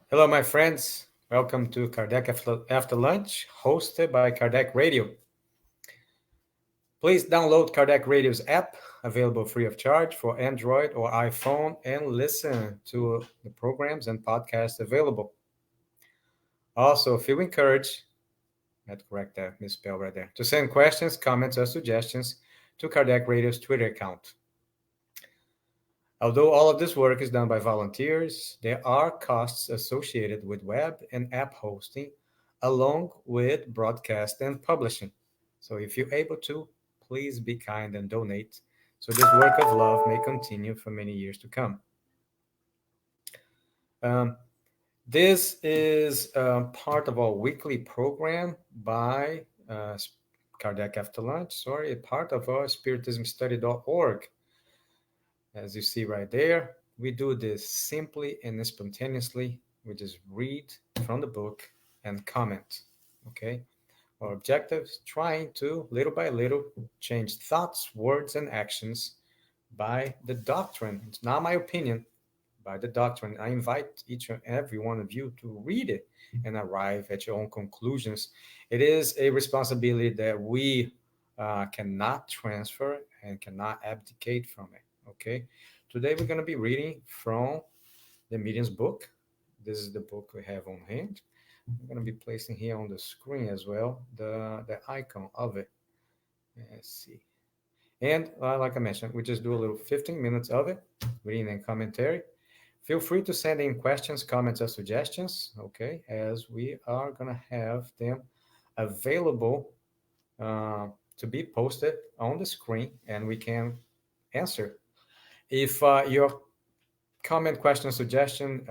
Hello, my friends. Welcome to Kardec After Lunch, hosted by Kardec Radio. Please download Kardec Radio's app, available free of charge for Android or iPhone, and listen to the programs and podcasts available. Also, feel encouraged, I had to correct that misspell right there, to send questions, comments, or suggestions to Kardec Radio's Twitter account. Although all of this work is done by volunteers, there are costs associated with web and app hosting, along with broadcast and publishing. So if you're able to, please be kind and donate so this work of love may continue for many years to come. Um, this is part of our weekly program by Kardec After Lunch, sorry, a part of our spiritismstudy.org. As you see right there, we do this simply and spontaneously. We just read from the book and comment. Okay? Our objective is trying to, little by little, change thoughts, words, and actions by the doctrine. It's not my opinion, by the doctrine. I invite each and every one of you to read it and arrive at your own conclusions. It is a responsibility that we cannot transfer and cannot abdicate from it. Okay. Today we're going to be reading from the Medium's book. This is the book we have on hand. I'm going to be placing here on the screen as well the icon of it. Let's see. And like I mentioned, we just do a little 15 minutes of it, reading and commentary. Feel free to send in questions, comments, or suggestions, okay, as we are going to have them available to be posted on the screen and we can answer. If your comment, question, suggestion,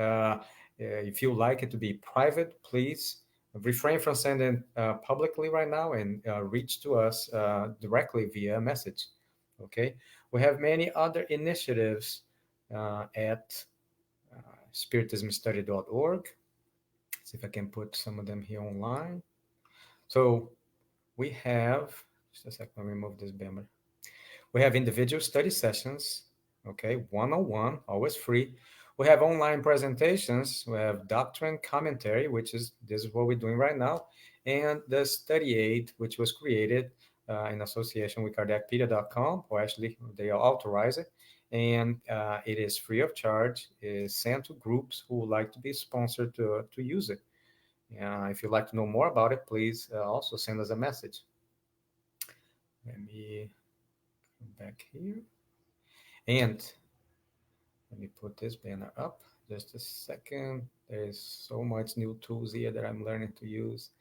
if you like it to be private, please refrain from sending publicly right now and reach to us directly via message. Okay, we have many other initiatives at spiritismstudy.org. See if I can put some of them here online. So we have, just a second, let me remove this banner. We have individual study sessions, okay, one-on-one, always free. We have online presentations. We have doctrine commentary, which is this is what we're doing right now, and the study aid, which was created in association with KardecPedia.com, or actually they authorize it, and it is free of charge. It is sent to groups who would like to be sponsored to use it. If you'd like to know more about it, please also send us a message. Let me come back here. And let me put this banner up. Just a second. There's so much new tools here that I'm learning to use.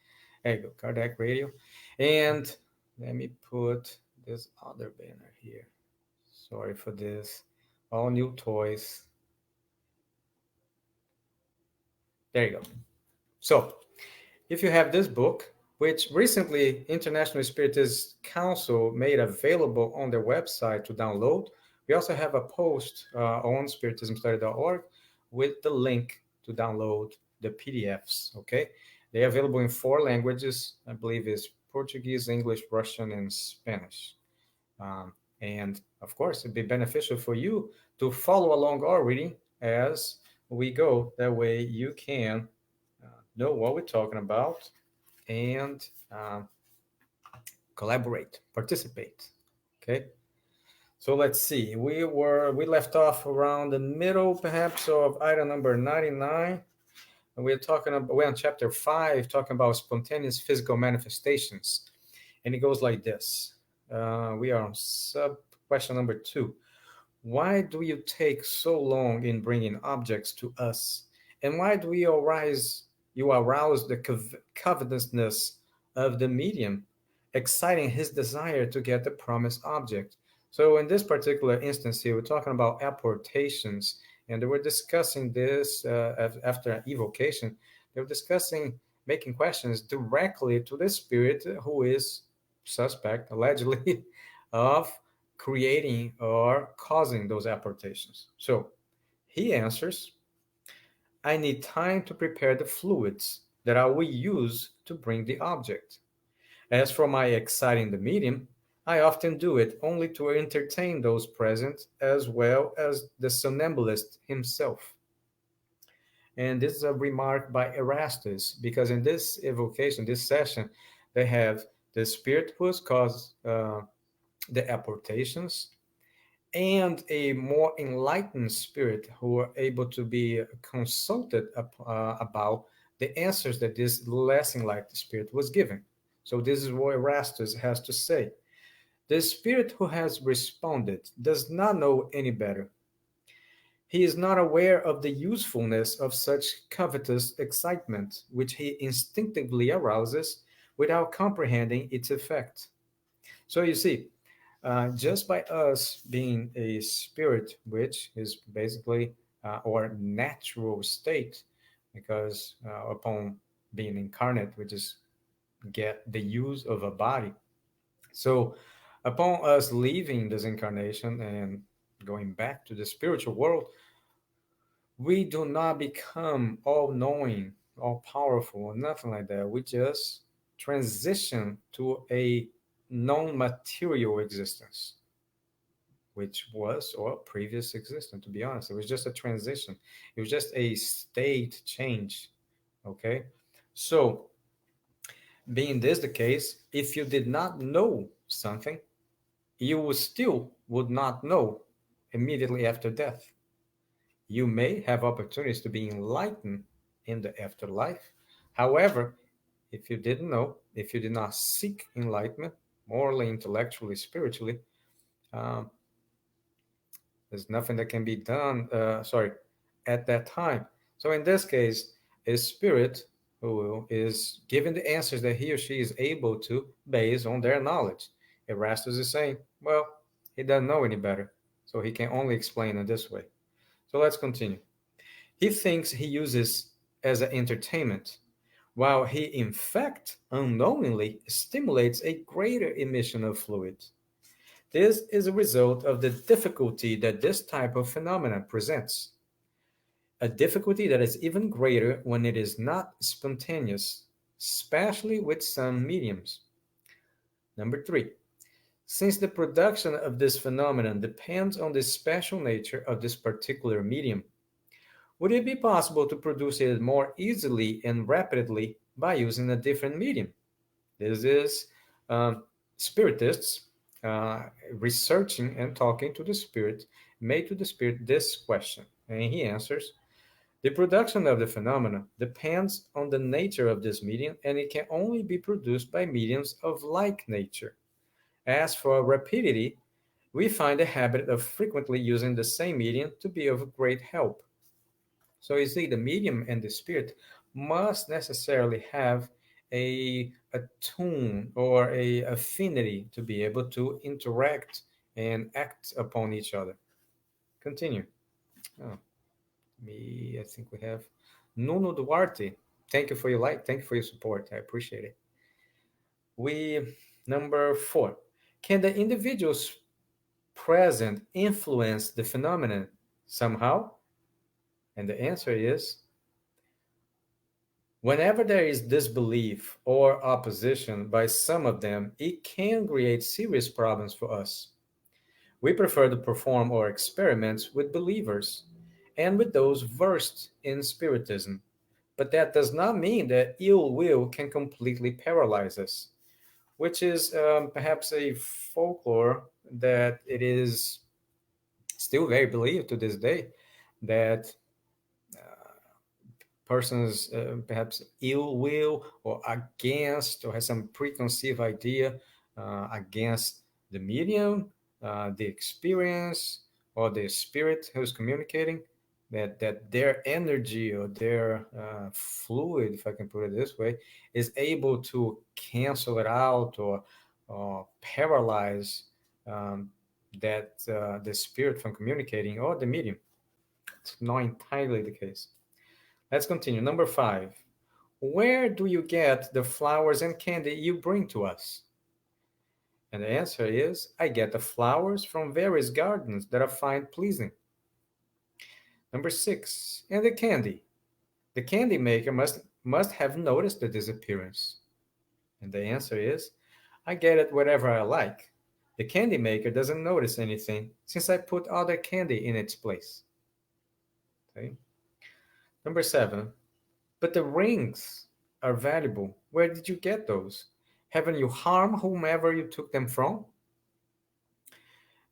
There you go, Kardec Radio. And let me put this other banner here. Sorry for this. All new toys. There you go. So, if you have this book, which recently International Spiritist Council made available on their website to download, we also have a post on spiritismstudy.org with the link to download the PDFs. Okay, they're available in 4 languages. I believe is Portuguese, English, Russian, and Spanish. And of course, it'd be beneficial for you to follow along our reading as we go. That way, you can know what we're talking about and collaborate, participate. Okay. So let's see. We left off around the middle, perhaps, of item number 99. And we're on chapter 5, talking about spontaneous physical manifestations. And it goes like this. We are on sub question number 2. Why do you take so long in bringing objects to us? And why do you arouse the covetousness of the medium, exciting his desire to get the promised object? So in this particular instance here, we're talking about apportations, and they were discussing this after evocation. They were discussing making questions directly to the spirit who is suspect, allegedly, of creating or causing those apportations. So he answers, I need time to prepare the fluids that I will use to bring the object. As for my exciting the medium, I often do it only to entertain those present as well as the somnambulist himself. And this is a remark by Erastus, because in this evocation, this session, they have the spirit who has caused the apportations, and a more enlightened spirit who are able to be consulted about the answers that this less enlightened spirit was giving. So this is what Erastus has to say. The spirit who has responded does not know any better. He is not aware of the usefulness of such covetous excitement, which he instinctively arouses without comprehending its effect. So you see, just by us being a spirit, which is basically our natural state, because upon being incarnate, we just get the use of a body. So, upon us leaving this incarnation and going back to the spiritual world, we do not become all knowing, all powerful, or nothing like that. We just transition to a non material existence, which was our previous existence, to be honest. It was just a transition, it was just a state change. Okay. So, being this the case, if you did not know something, you still would not know immediately after death. You may have opportunities to be enlightened in the afterlife. However, if you didn't know, if you did not seek enlightenment, morally, intellectually, spiritually, um, there's nothing that can be done, at that time. So in this case, a spirit who is giving the answers that he or she is able to based on their knowledge. Erastus is saying, well, he doesn't know any better, so he can only explain it this way. So let's continue. He thinks he uses as an entertainment, while he in fact unknowingly stimulates a greater emission of fluid. This is a result of the difficulty that this type of phenomenon presents, a difficulty that is even greater when it is not spontaneous, especially with some mediums. Number three, since the production of this phenomenon depends on the special nature of this particular medium, would it be possible to produce it more easily and rapidly by using a different medium? This is um, spiritists researching and talking to the spirit, made to the spirit this question. And he answers, the production of the phenomena depends on the nature of this medium, and it can only be produced by mediums of like nature. As for rapidity, we find the habit of frequently using the same medium to be of great help. So you see, the medium and the spirit must necessarily have a tune or a affinity to be able to interact and act upon each other. Continue. Oh, me, I think we have Nuno Duarte. Thank you for your like. Thank you for your support. I appreciate it. We Number four. Can the individuals present influence the phenomenon somehow? And the answer is, whenever there is disbelief or opposition by some of them, it can create serious problems for us. We prefer to perform our experiments with believers and with those versed in Spiritism, but that does not mean that ill will can completely paralyze us, which is perhaps a folklore that it is still very believed to this day, that persons perhaps ill will or against or has some preconceived idea against the medium, the experience, or the spirit who's communicating, that their energy or their fluid, if I can put it this way, is able to cancel it out or paralyze that the spirit from communicating or the medium. It's not entirely the case. Let's continue. Number five. Where do you get the flowers and candy you bring to us? And the answer is, I get the flowers from various gardens that I find pleasing. Number six. And the candy. The candy maker must have noticed the disappearance. And the answer is, I get it wherever I like. The candy maker doesn't notice anything since I put other candy in its place. Okay? Number 7, but the rings are valuable. Where did you get those? Haven't you harmed whomever you took them from?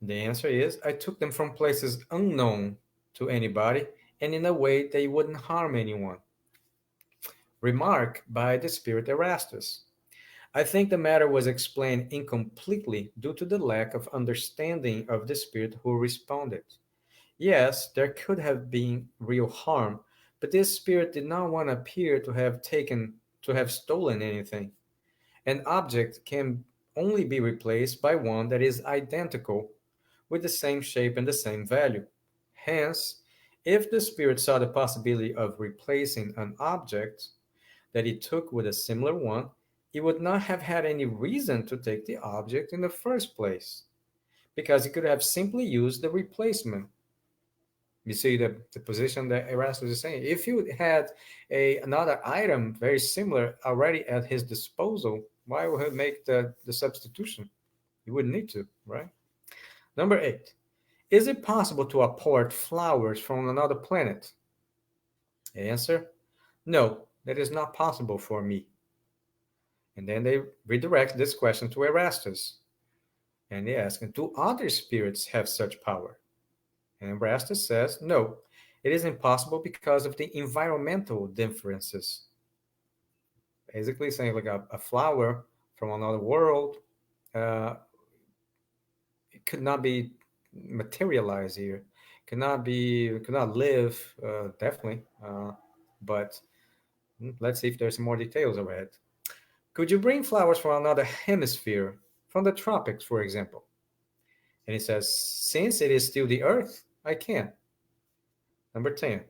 The answer is, I took them from places unknown to anybody and in a way they wouldn't harm anyone. Remark by the spirit Erastus. I think the matter was explained incompletely due to the lack of understanding of the spirit who responded. Yes, there could have been real harm, but this spirit did not want to appear to have stolen anything. An object can only be replaced by one that is identical with the same shape and the same value. Hence, if the spirit saw the possibility of replacing an object that it took with a similar one, it would not have had any reason to take the object in the first place, because it could have simply used the replacement. You see the position that Erasmus is saying. If you had another item very similar already at his disposal, why would he make the substitution? You wouldn't need to, right? Number 8. Is it possible to import flowers from another planet? Answer: no, that is not possible for me. And then they redirect this question to Erastus. And they ask, do other spirits have such power? And Erastus says, no, it is impossible because of the environmental differences. Basically saying like a flower from another world, uh, it could not be materialized here. Could not live, definitely. But let's see if there's more details ahead. Could you bring flowers from another hemisphere, from the tropics, for example? And he says, since it is still the Earth, I can. Number 10.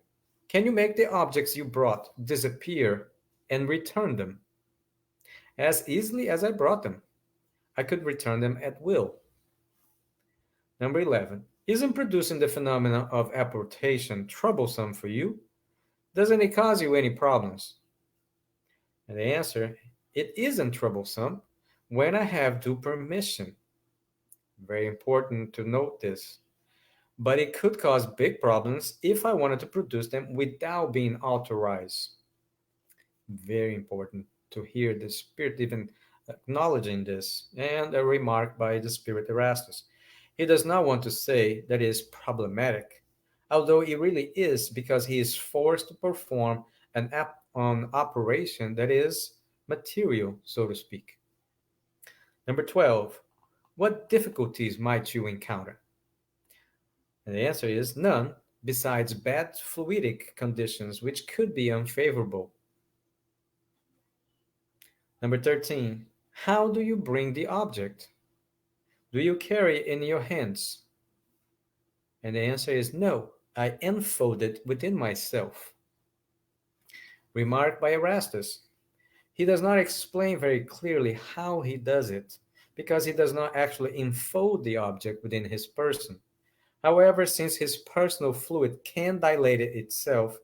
Can you make the objects you brought disappear and return them? As easily as I brought them. I could return them at will. Number 11. Isn't producing the phenomena of apportation troublesome for you? Doesn't it cause you any problems? And the answer, it isn't troublesome when I have due permission. Very important to note this. But it could cause big problems if I wanted to produce them without being authorized. Very important to hear the spirit even acknowledging this. And a remark by the spirit Erastus. He does not want to say that it is problematic, although it really is because he is forced to perform an operation that is material, so to speak. Number 12. What difficulties might you encounter? And the answer is none, besides bad fluidic conditions, which could be unfavorable. Number 13. How do you bring the object? Do you carry it in your hands? And the answer is no, I enfold it within myself. Remarked by Erastus. He does not explain very clearly how he does it, because he does not actually enfold the object within his person. However, since his personal fluid can dilate it itself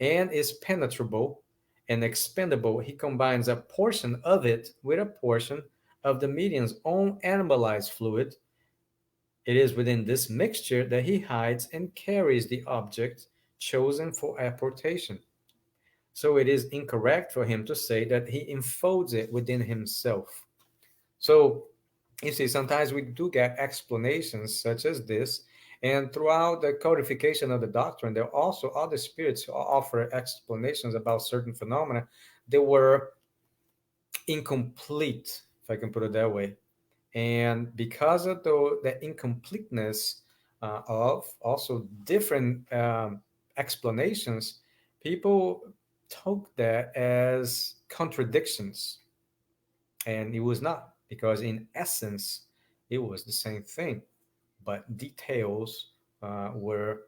and is penetrable and expendable, he combines a portion of it with a portion of the medium's own animalized fluid. It is within this mixture that he hides and carries the object chosen for apportation. So it is incorrect for him to say that he enfolds it within himself. So you see, sometimes we do get explanations such as this, and throughout the codification of the doctrine, there are also other spirits who offer explanations about certain phenomena that were incomplete, if I can put it that way. And because of the incompleteness of also different explanations, people took that as contradictions. And it was not, because in essence, it was the same thing, but details were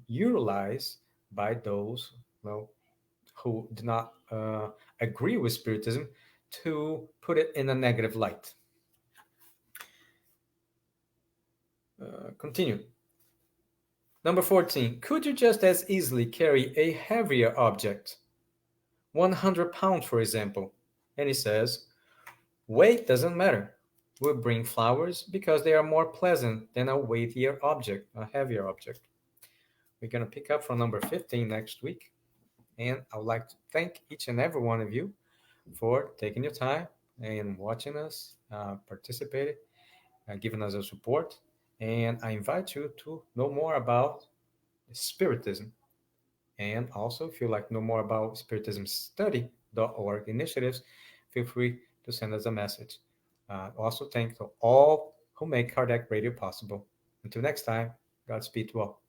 utilized by those, well, who did not agree with Spiritism to put it in a negative light. Continue. Number 14. Could you just as easily carry a heavier object? 100 pounds, for example. And he says, weight doesn't matter. We'll bring flowers because they are more pleasant than a heavier object. We're going to pick up from number 15 next week. And I would like to thank each and every one of you for taking your time and watching us, participating, giving us your support. And I invite you to know more about Spiritism. And also, if you'd like to know more about spiritismstudy.org initiatives, feel free to send us a message. Also, thank to all who make Kardec Radio possible. Until next time, Godspeed to all.